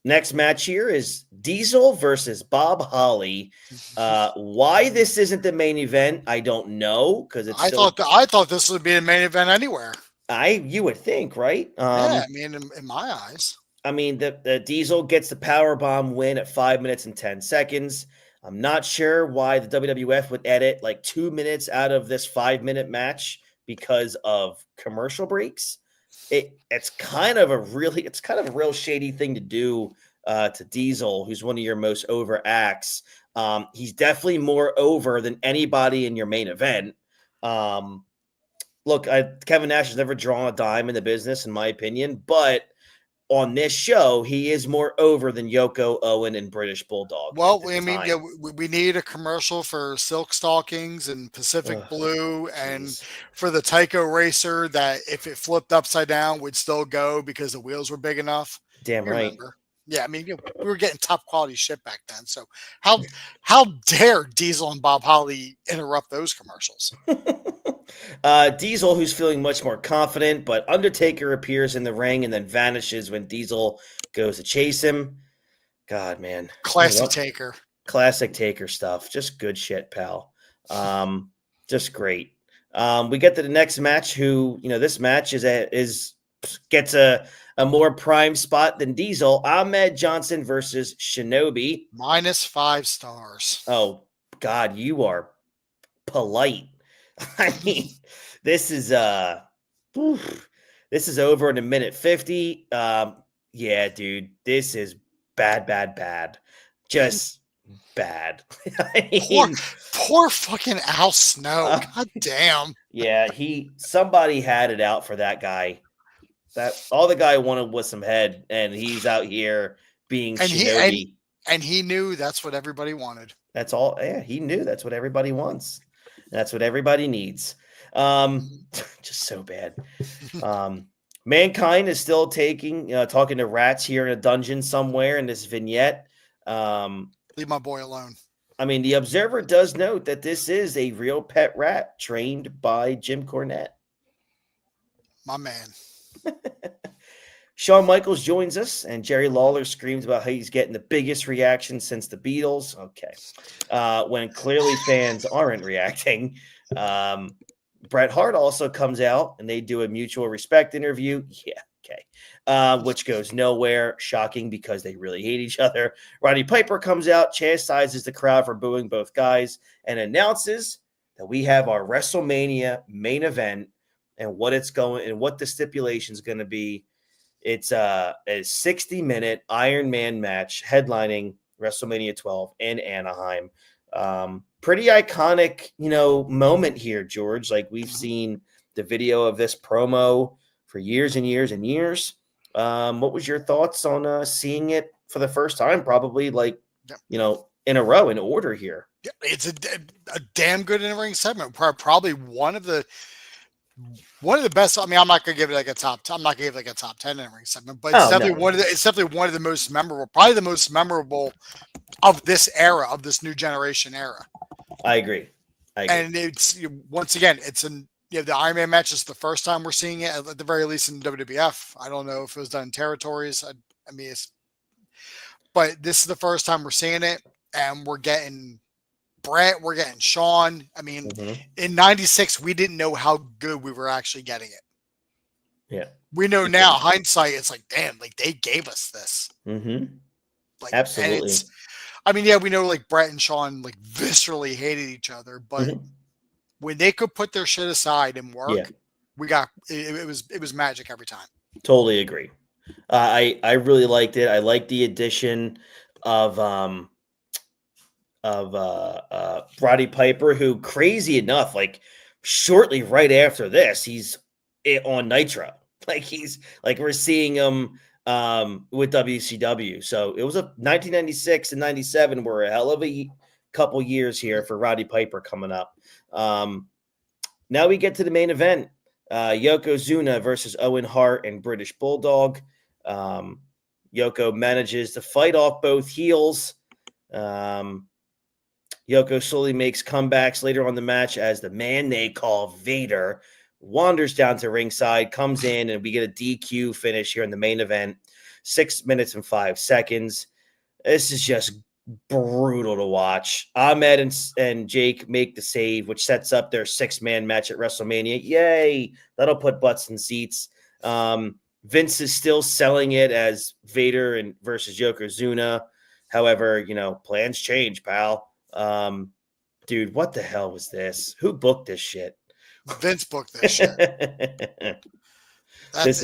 Next match here is Diesel versus Bob Holly. Why this isn't the main event, I don't know, because it's I thought this would be the main event anywhere. You would think, right? Yeah, I mean, in my eyes. I mean, the Diesel gets the powerbomb win at 5 minutes and 10 seconds. I'm not sure why the WWF would edit like 2 minutes out of this 5-minute match because of commercial breaks. It's kind of a real shady thing to do to Diesel, who's one of your most over acts. He's definitely more over than anybody in your main event. Look, Kevin Nash has never drawn a dime in the business, in my opinion, but on this show, he is more over than Yoko, Owen, and British Bulldog. Well, I mean, yeah, we need a commercial for Silk Stockings and Pacific Blue, and for the Tyco Racer that if it flipped upside down would still go because the wheels were big enough. Damn right. Remember? Yeah, I mean, we were getting top quality shit back then. So how dare Diesel and Bob Holly interrupt those commercials? Diesel, who's feeling much more confident, but Undertaker appears in the ring and then vanishes when Diesel goes to chase him. God, man. Classic Taker. Classic Taker stuff. Just good shit, pal. Just great. We get to the next match, this match gets a more prime spot than Diesel. Ahmed Johnson versus Shinobi. -5 stars. Oh, God, you are polite. I mean, this is over in a minute 50. Yeah, dude, this is bad. Just bad. I mean, poor fucking Al Snow. God damn. Yeah, somebody had it out for that guy. That all the guy wanted was some head, and he's out here being Shinobi. And he knew that's what everybody wanted. That's all. Yeah, he knew that's what everybody wants. That's what everybody needs. Just so bad. Mankind is still talking to rats here in a dungeon somewhere in this vignette. Leave my boy alone. I mean, the Observer does note that this is a real pet rat trained by Jim Cornette. My man. Shawn Michaels joins us, and Jerry Lawler screams about how he's getting the biggest reaction since the Beatles. Okay. When clearly fans aren't reacting. Bret Hart also comes out, and they do a mutual respect interview. Yeah, okay. Which goes nowhere. Shocking because they really hate each other. Roddy Piper comes out, chastises the crowd for booing both guys, and announces that we have our WrestleMania main event and what the stipulation is going to be. It's a 60-minute Iron Man match headlining WrestleMania 12 in Anaheim. Pretty iconic, moment here, George. Like, we've seen the video of this promo for years and years and years. What was your thoughts on seeing it for the first time? Probably in a row, in order here. Yeah, it's a damn good in-ring segment. Probably one of the best. I mean, I'm not gonna give it like a top. I'm not gonna give it like a top 10 in-ring segment, but it's definitely one of the most memorable. Probably the most memorable of this era, of this new generation era. I agree. And it's once again, the Iron Man match is the first time we're seeing it, at the very least in WWF. I don't know if it was done in territories. But this is the first time we're seeing it, and we're getting Brett, we're getting Shawn. I mean, in '96, we didn't know how good we were actually getting it. Yeah. We know now, hindsight, it's like, damn, like they gave us this. Mm-hmm. Like, absolutely. We know like Brett and Shawn like viscerally hated each other, but when they could put their shit aside and work, we got it was magic every time. Totally agree. I really liked it. I liked the addition of Roddy Piper, who, crazy enough, like shortly right after this, he's on Nitro. Like, we're seeing him with WCW. So it was 1996 and 97 were a hell of a couple years here for Roddy Piper coming up. now we get to the main event. Yokozuna versus Owen Hart and British Bulldog. Yoko manages to fight off both heels. Yoko slowly makes comebacks later on the match as the man they call Vader wanders down to ringside, comes in, and we get a DQ finish here in the main event. 6 minutes and 5 seconds. This is just brutal to watch. Ahmed and Jake make the save, which sets up their 6-man match at WrestleMania. Yay! That'll put butts in seats. Vince is still selling it as Vader and versus Yokozuna. However, plans change, pal. Dude, what the hell was this? Who booked this shit? Vince booked this shit. This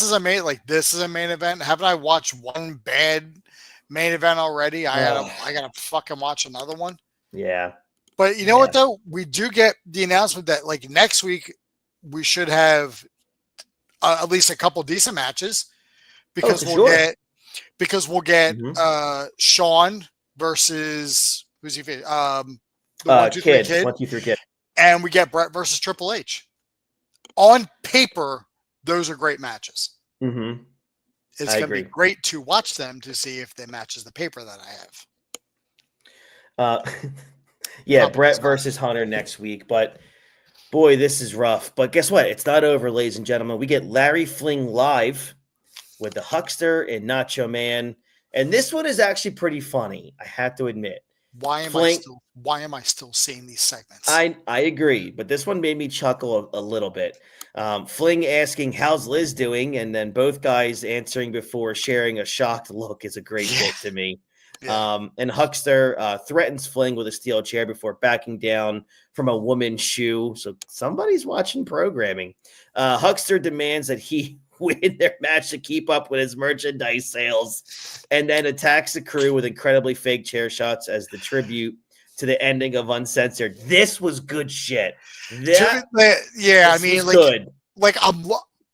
is a main event. Haven't I watched one bad main event already? I gotta fucking watch another one. Yeah. But you know what though? We do get the announcement that like next week we should have at least a couple decent matches because we'll get Sean versus who's he? The 1, 2, 3 Kid. 1, 2, 3 Kid. And we get Brett versus Triple H. On paper, those are great matches. Mm-hmm. It's going to be great to watch them to see if they matches the paper that I have. Brett versus Hunter next week. But boy, this is rough. But guess what? It's not over, ladies and gentlemen. We get Larry Fling live with the Huckster and Nacho Man. And this one is actually pretty funny, I have to admit. Why am I still seeing these segments? I agree, but this one made me chuckle a little bit. Fling asking, "How's Liz doing?" And then both guys answering before sharing a shocked look is a great bit to me. Yeah. And Huckster threatens Fling with a steel chair before backing down from a woman's shoe. So somebody's watching programming. Huckster demands that he win their match to keep up with his merchandise sales, and then attacks the crew with incredibly fake chair shots as the tribute to the ending of Uncensored. This was good shit. Good. Like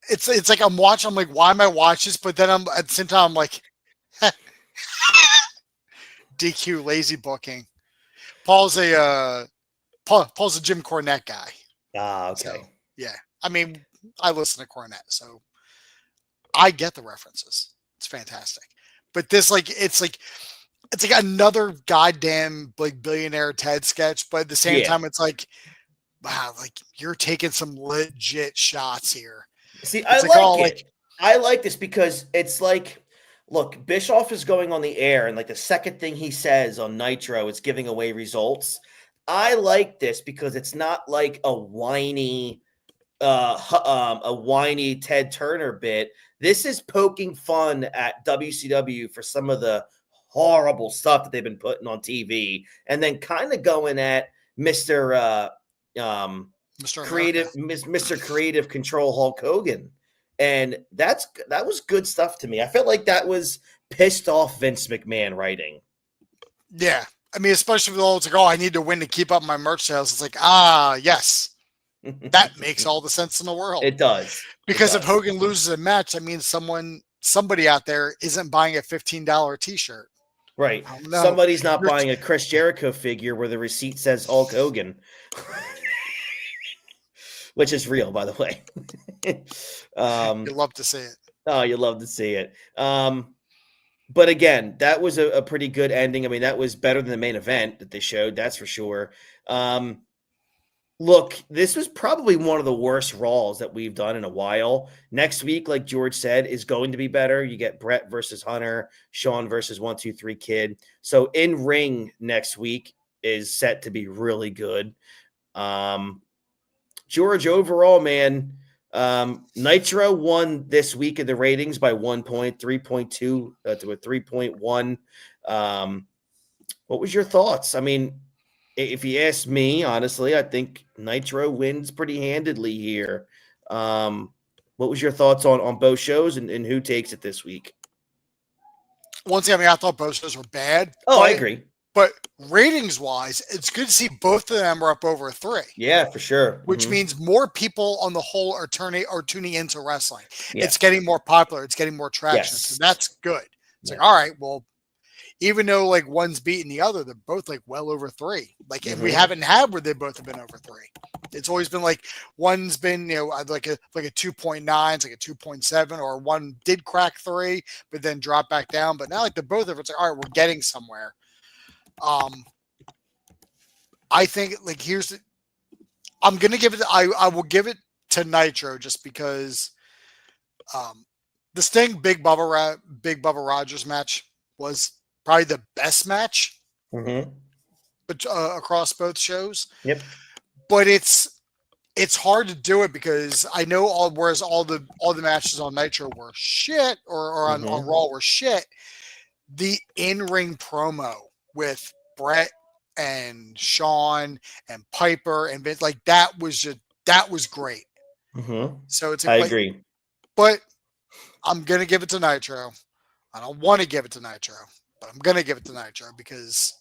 it's like I'm watching. I'm like, why am I watching this? But then I'm at the same time, I'm like, DQ lazy booking. Paul's a Jim Cornette guy. Ah, okay. So, yeah, I mean, I listen to Cornette, so I get the references. It's fantastic. But this, it's like another goddamn like billionaire Ted sketch, but at the same time, it's like, wow, like you're taking some legit shots here. See, I like this because it's like, look, Bischoff is going on the air, and like the second thing he says on Nitro is giving away results. I like this because it's not like a whiny Ted Turner bit. This is poking fun at WCW for some of the horrible stuff that they've been putting on TV, and then kind of going at Mr. Creative Control Hulk Hogan. And that was good stuff to me. I felt like that was pissed off Vince McMahon writing. Yeah. I mean, especially with all it's like, I need to win to keep up my merch sales. It's like, yes. That makes all the sense in the world. It does. Because if Hogan loses a match, that means somebody out there isn't buying a $15 t-shirt. Right. Somebody's not buying a Chris Jericho figure where the receipt says Hulk Hogan. Which is real, by the way. You love to see it. Oh, you love to see it. But again, that was a pretty good ending. I mean, that was better than the main event that they showed, that's for sure. Look, this was probably one of the worst Raws that we've done in a while. Next week, like George said, is going to be better. You get Brett versus Hunter, Sean versus 1, 2, 3 Kid. So in ring next week is set to be really good. George, overall, man, Nitro won this week in the ratings by 1 point, 3.2 to a 3.1. What was your thoughts? I mean, if you ask me, honestly, I think Nitro wins pretty handedly here. What was your thoughts on both shows and who takes it this week? Once again, I thought both shows were bad. I agree. But ratings-wise, it's good to see both of them are up over 3. Yeah, for sure. Which means more people on the whole are tuning into wrestling. Yeah. It's getting more popular. It's getting more traction. Yes. So that's good. It's like, all right, well, even though like one's beating the other, they're both like well over 3. Like, and we Mhm. haven't had where they both have been over 3. It's always been like one's been, like a 2.9, it's like a 2.7, or one did crack 3, but then drop back down. But now like the both of it's like, all right, we're getting somewhere. I think like I'm gonna give it. I will give it to Nitro just because the Sting Big Bubba Rogers match was probably the best match, Mhm. but across both shows. Yep. But it's hard to do it because I know whereas all the matches on Nitro were shit, or on Raw were shit. The in-ring promo with Brett and Sean and Piper and Vince, like that was great. Mhm. So it's I like, agree. but I'm gonna give it to Nitro. I don't want to give it to Nitro, but I'm gonna give it to Nitro because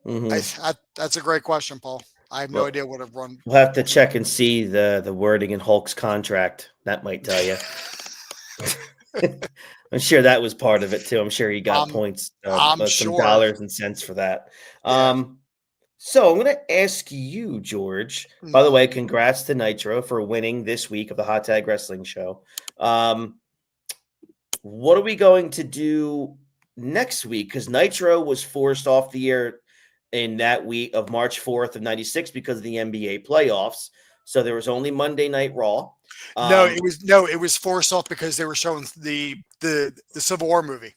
that's a great question, Paul. I have no idea what I've run. We'll have to check and see the wording in Hulk's contract. That might tell you. I'm sure that was part of it too. I'm sure he got points, I'm some sure. dollars and cents for that. Yeah. So I'm going to ask you, George. By the way, congrats to Nitro for winning this week of the Hot Tag Wrestling Show. What are we going to do next week? Because Nitro was forced off the air in that week of March 4th of 96 because of the NBA playoffs. So there was only Monday Night Raw. It was forced off because they were showing the Civil War movie.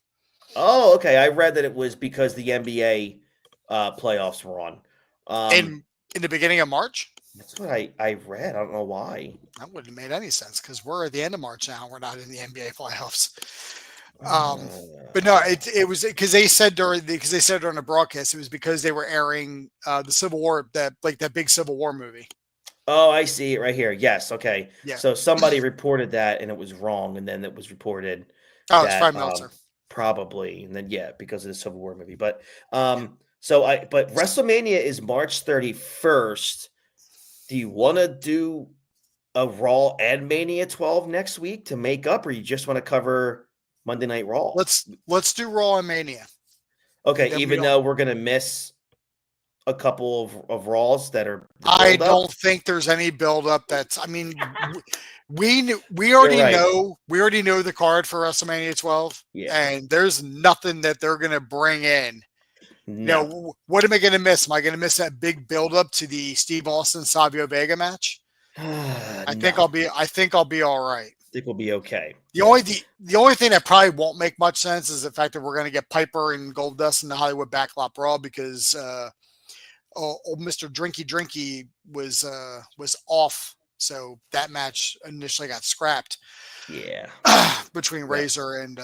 Oh, okay. I read that it was because the NBA playoffs were on. In the beginning of March? That's what I read. I don't know why. That wouldn't have made any sense because we're at the end of March now. We're not in the NBA playoffs. But no, it was because they said during the broadcast it was because they were airing the Civil War, that big Civil War movie. Oh, I see it right here. Yes. Okay. Yeah. So somebody reported that and it was wrong, and then it was reported it's that probably Meltzer. probably, and then because of the Civil War movie. But but WrestleMania is March 31st. Do you want to do a Raw and Mania 12 next week to make up, or you just want to cover Monday Night Raw? Let's do Raw and Mania. Okay, even though we're gonna miss a couple of Raws that are. I don't think there's any build up. We already know the card for WrestleMania 12, and there's nothing that they're gonna bring in. No. What am I gonna miss? Am I gonna miss that big build up to the Steve Austin Savio Vega match? I think I'll be all right. I think we'll be okay. The only thing that probably won't make much sense is the fact that we're going to get Piper and Goldust in the Hollywood Backlot Brawl because old Mr. Drinky was off, so that match initially got scrapped. Yeah, between Razor and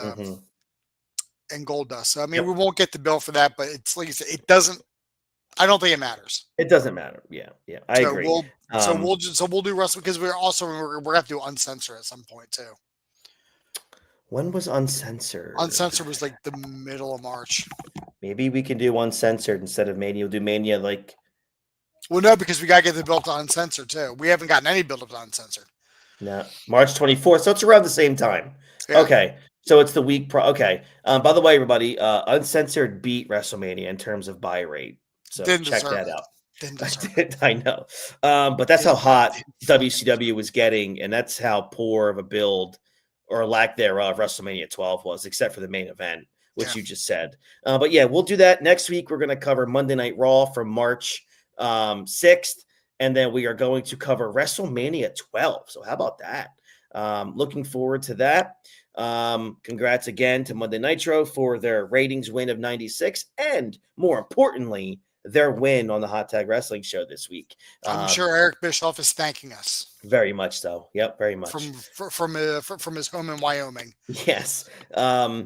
Goldust. So we won't get the bill for that, but it's like you said, it doesn't. I don't think it matters. It doesn't matter. Yeah, I agree. We'll do wrestling because we're going to have to do uncensored at some point too. When was uncensored? Uncensored was like the middle of March. Maybe we can do uncensored instead of Mania. We'll do Mania like. Well, no, because we got to get the build to uncensored too. We haven't gotten any build up to uncensored. No, March 24th. So it's around the same time. Yeah. Okay. So it's the week. By the way, everybody, uncensored beat WrestleMania in terms of buy rate. So check that out. I know. But that's how hot WCW was getting, and that's how poor of a build or lack thereof WrestleMania 12 was, except for the main event, which you just said. But yeah, we'll do that next week. We're going to cover Monday Night Raw from March 6th, and then we are going to cover WrestleMania 12. So how about that? Looking forward to that. Congrats again to Monday Nitro for their ratings win of 96, and more importantly, their win on the Hot Tag Wrestling Show this week. I'm sure Eric Bischoff is thanking us. Very much so. Yep, very much. From his home in Wyoming. Yes. All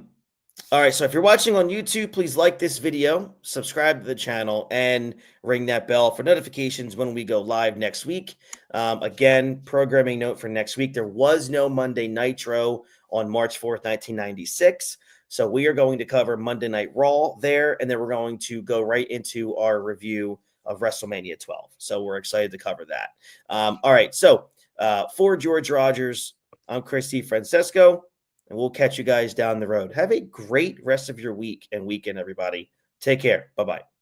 right, so if you're watching on YouTube, please like this video, subscribe to the channel, and ring that bell for notifications when we go live next week. Again, programming note for next week, there was no Monday Nitro on March 4th, 1996. So we are going to cover Monday Night Raw there, and then we're going to go right into our review of WrestleMania 12. So we're excited to cover that. All right, so for George Rogers, I'm Chris Francesco. and we'll catch you guys down the road. Have a great rest of your week and weekend, everybody. Take care. Bye-bye.